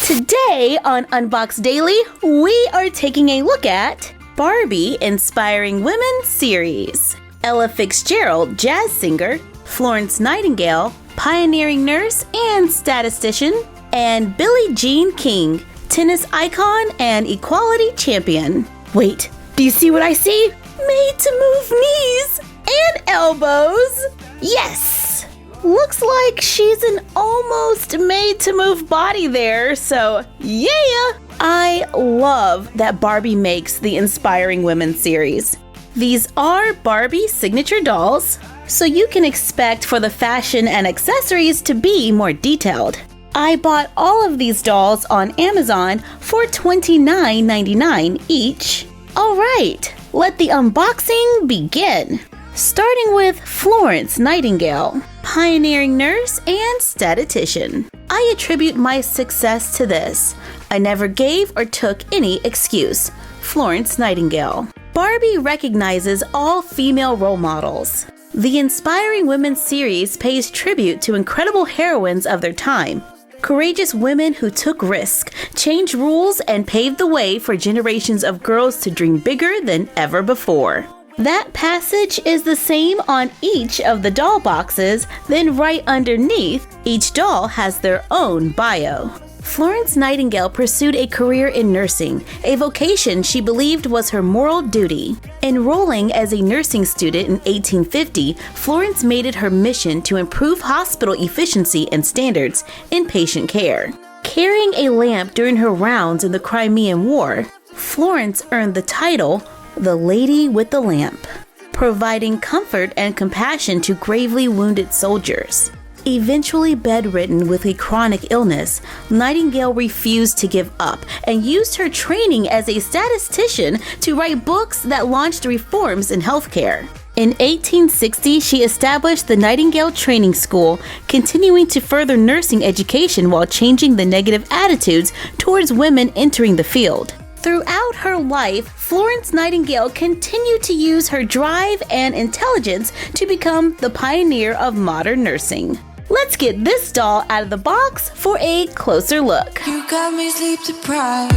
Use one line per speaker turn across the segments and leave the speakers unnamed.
Today on Unbox Daily, we are taking a look at Barbie Inspiring Women series. Ella Fitzgerald, jazz singer, Florence Nightingale, pioneering nurse and statistician, and Billie Jean King, tennis icon and equality champion. Wait, do you see what I see? Made to move knees and elbows. Yes! Looks like she's an almost made-to-move body there, so yeah! I love that Barbie makes the Inspiring Women series. These are Barbie signature dolls, so you can expect for the fashion and accessories to be more detailed. I bought all of these dolls on Amazon for $29.99 each. Alright, let the unboxing begin. Starting with Florence Nightingale, pioneering nurse and statistician. I attribute my success to this. I never gave or took any excuse. Florence Nightingale. Barbie recognizes all female role models. The Inspiring Women series pays tribute to incredible heroines of their time. Courageous women who took risks, changed rules, and paved the way for generations of girls to dream bigger than ever before. That passage is the same on each of the doll boxes, then right underneath, each doll has their own bio. Florence Nightingale pursued a career in nursing, a vocation she believed was her moral duty. Enrolling as a nursing student in 1850, Florence made it her mission to improve hospital efficiency and standards in patient care. Carrying a lamp during her rounds in the Crimean War, Florence earned the title the Lady with the Lamp, providing comfort and compassion to gravely wounded soldiers. Eventually bedridden with a chronic illness, Nightingale refused to give up and used her training as a statistician to write books that launched reforms in healthcare. In 1860, she established the Nightingale Training School, continuing to further nursing education while changing the negative attitudes towards women entering the field. Throughout her life, Florence Nightingale continued to use her drive and intelligence to become the pioneer of modern nursing. Let's get this doll out of the box for a closer look.
You got me sleep deprived.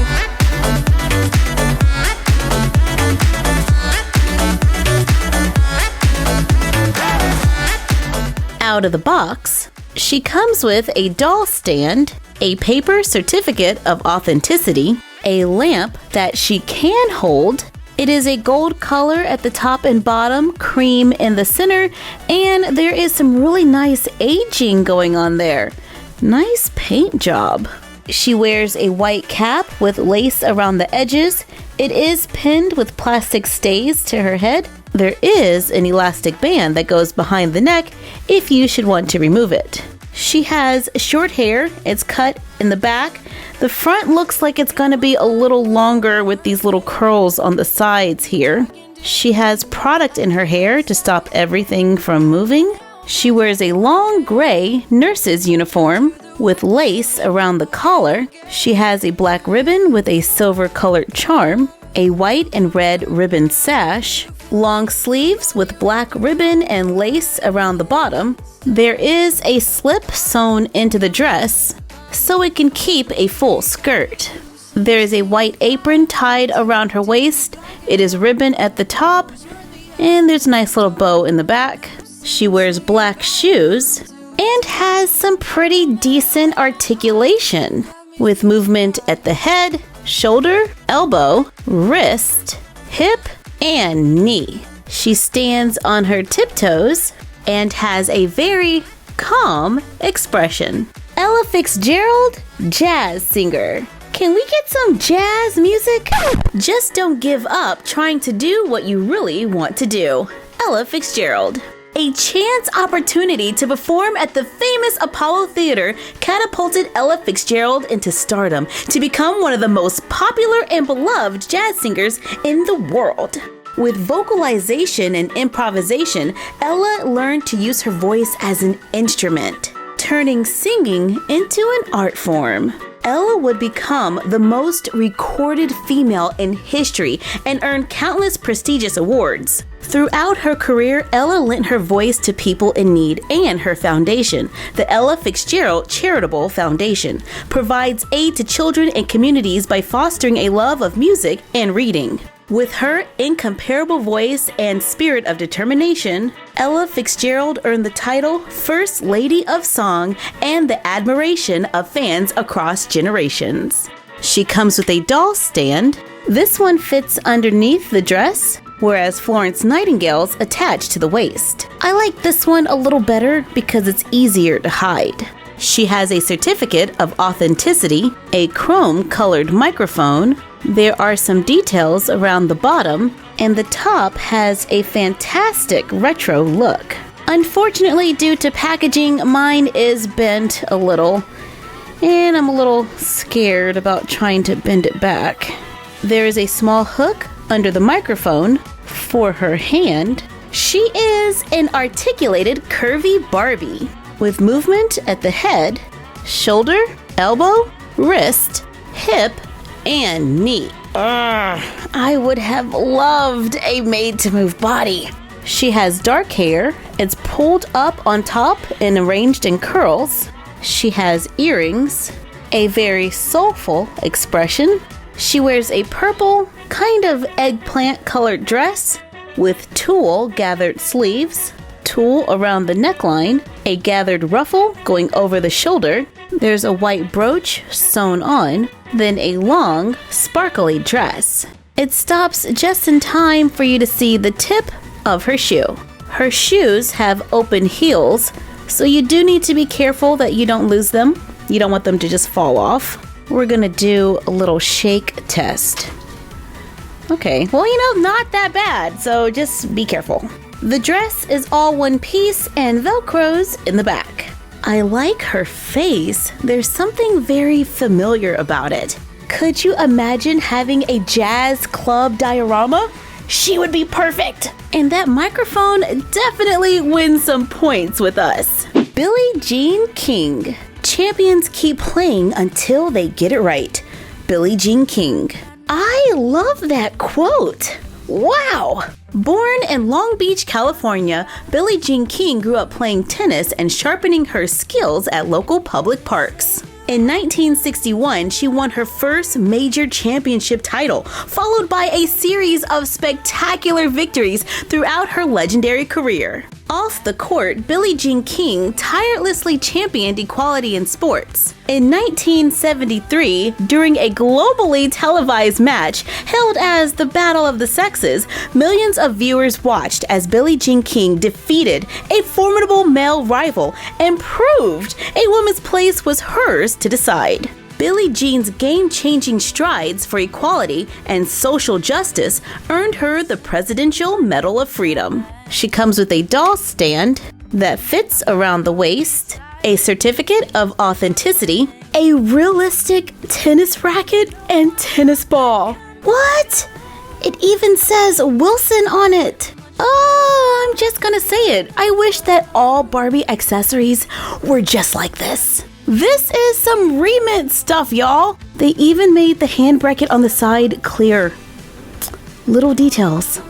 Out of the box, she comes with a doll stand, a paper certificate of authenticity, a lamp that she can hold. It is a gold color at the top and bottom, cream in the center, and there is some really nice aging going on there. Nice paint job. She wears a white cap with lace around the edges. It is pinned with plastic stays to her head. There is an elastic band that goes behind the neck if you should want to remove it. She has short hair. It's cut in the back. The front looks like it's going to be a little longer with these little curls on the sides here. She has product in her hair to stop everything from moving. She wears a long gray nurse's uniform with lace around the collar. She has a black ribbon with a silver colored charm, a white and red ribbon sash, long sleeves with black ribbon and lace around the bottom. There is a slip sewn into the dress so it can keep a full skirt. There is a white apron tied around her waist. It is ribbon at the top, and there's a nice little bow in the back. She wears black shoes and has some pretty decent articulation with movement at the head, shoulder, elbow, wrist, hip, and knee. She stands on her tiptoes and has a very calm expression. Ella Fitzgerald, jazz singer. Can we get some jazz music? Just don't give up trying to do what you really want to do. Ella Fitzgerald. A chance opportunity to perform at the famous Apollo Theater catapulted Ella Fitzgerald into stardom to become one of the most popular and beloved jazz singers in the world. With vocalization and improvisation, Ella learned to use her voice as an instrument, turning singing into an art form. Ella would become the most recorded female in history and earn countless prestigious awards. Throughout her career, Ella lent her voice to people in need, and her foundation, the Ella Fitzgerald Charitable Foundation, provides aid to children and communities by fostering a love of music and reading. With her incomparable voice and spirit of determination, Ella Fitzgerald earned the title First Lady of Song and the admiration of fans across generations. She comes with a doll stand. This one fits underneath the dress, whereas Florence Nightingale's attached to the waist. I like this one a little better because it's easier to hide. She has a certificate of authenticity, a chrome-colored microphone. There are some details around the bottom, and the top has a fantastic retro look. Unfortunately, due to packaging, mine is bent a little, and I'm a little scared about trying to bend it back. There is a small hook under the microphone for her hand. She is an articulated, curvy Barbie with movement at the head, shoulder, elbow, wrist, hip, and knee. I would have loved a made-to-move body. She has dark hair. It's pulled up on top and arranged in curls. She has earrings, a very soulful expression. She wears a purple, kind of eggplant-colored dress with tulle gathered sleeves, tulle around the neckline, a gathered ruffle going over the shoulder. There's a white brooch sewn on, then a long, sparkly dress. It stops just in time for you to see the tip of her shoe. Her shoes have open heels, so you do need to be careful that you don't lose them. You don't want them to just fall off. We're gonna do a little shake test. Okay, well, not that bad, so just be careful. The dress is all one piece and Velcros in the back. I like her face. There's something very familiar about it. Could you imagine having a jazz club diorama? She would be perfect. And that microphone definitely wins some points with us. Billie Jean King. Champions keep playing until they get it right. Billie Jean King. I love that quote. Wow! Born in Long Beach, California, Billie Jean King grew up playing tennis and sharpening her skills at local public parks. In 1961, she won her first major championship title, followed by a series of spectacular victories throughout her legendary career. Off the court, Billie Jean King tirelessly championed equality in sports. In 1973, during a globally televised match held as the Battle of the Sexes, millions of viewers watched as Billie Jean King defeated a formidable male rival and proved a woman's place was hers to decide. Billie Jean's game-changing strides for equality and social justice earned her the Presidential Medal of Freedom. She comes with a doll stand that fits around the waist, a certificate of authenticity, a realistic tennis racket, and tennis ball. What? It even says Wilson on it. Oh, I'm just gonna say it. I wish that all Barbie accessories were just like this. This is some remint stuff, y'all. They even made the hand bracket on the side clear. Little details.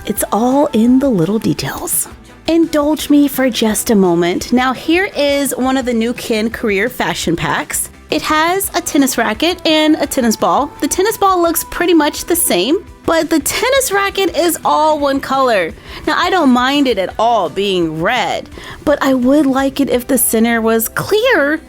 It's all in the little details. Indulge me for just a moment. Now here is one of the new Ken career fashion packs. It has a tennis racket and a tennis ball. The tennis ball looks pretty much the same, but the tennis racket is all one color. Now I don't mind it at all being red, but I would like it if the center was clear.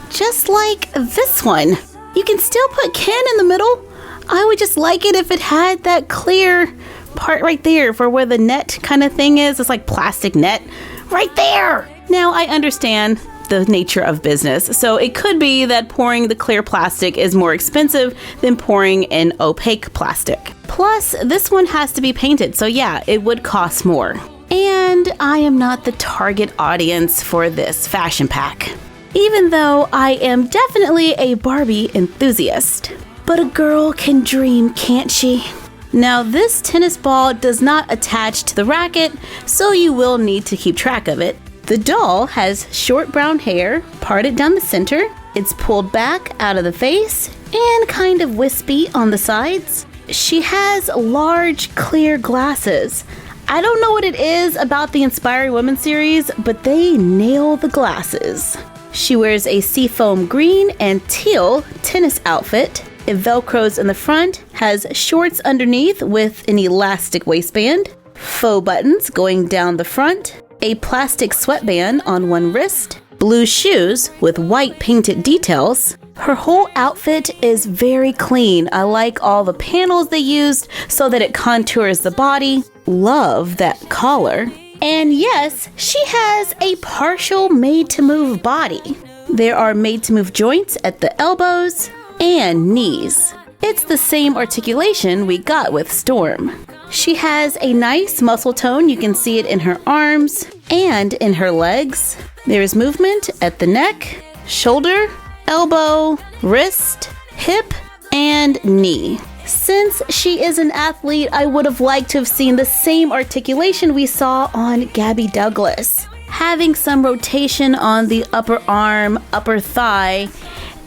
Just like this one. You can still put Ken in the middle. I would just like it if it had that clear part right there for where the net kind of thing is. It's like plastic net right there. Now I understand the nature of business, so it could be that pouring the clear plastic is more expensive than pouring in opaque plastic. Plus, this one has to be painted, so yeah, it would cost more. And I am not the target audience for this fashion pack, even though I am definitely a Barbie enthusiast. But a girl can dream, can't she? Now, this tennis ball does not attach to the racket, so you will need to keep track of it. The doll has short brown hair, parted down the center. It's pulled back out of the face and kind of wispy on the sides. She has large, clear glasses. I don't know what it is about the Inspiring Women series, but they nail the glasses. She wears a seafoam green and teal tennis outfit. It velcros in the front, has shorts underneath with an elastic waistband, faux buttons going down the front, a plastic sweatband on one wrist, blue shoes with white painted details. Her whole outfit is very clean. I like all the panels they used so that it contours the body. Love that collar. And yes, she has a partial made-to-move body. There are made-to-move joints at the elbows and knees. It's the same articulation we got with Storm. She has a nice muscle tone. You can see it in her arms and in her legs. There's movement at the neck, shoulder, elbow, wrist, hip, and knee. Since she is an athlete, I would have liked to have seen the same articulation we saw on Gabby Douglas. Having some rotation on the upper arm, upper thigh,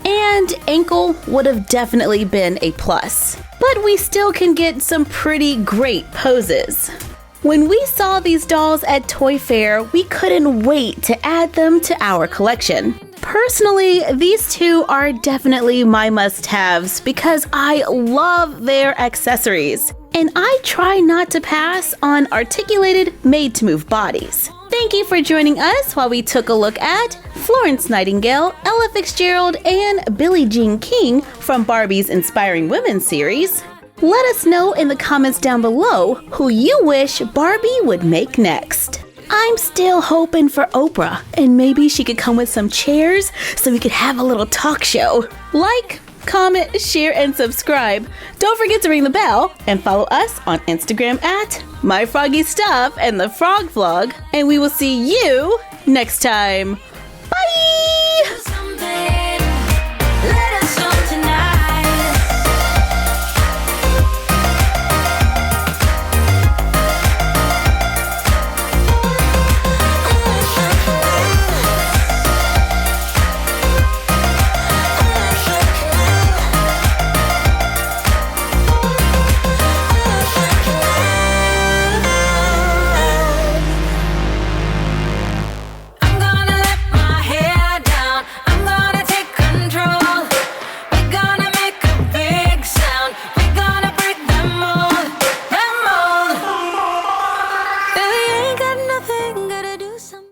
and ankle would have definitely been a plus. But we still can get some pretty great poses. When we saw these dolls at Toy Fair, we couldn't wait to add them to our collection. Personally, these two are definitely my must-haves because I love their accessories. And I try not to pass on articulated, made-to-move bodies. Thank you for joining us while we took a look at Florence Nightingale, Ella Fitzgerald, and Billie Jean King from Barbie's Inspiring Women series. Let us know in the comments down below who you wish Barbie would make next. I'm still hoping for Oprah, and maybe she could come with some chairs so we could have a little talk show. Like, comment, share, and subscribe. Don't forget to ring the bell and follow us on Instagram at MyFroggyStuff and the Frog Vlog. And we will see you next time. Bye!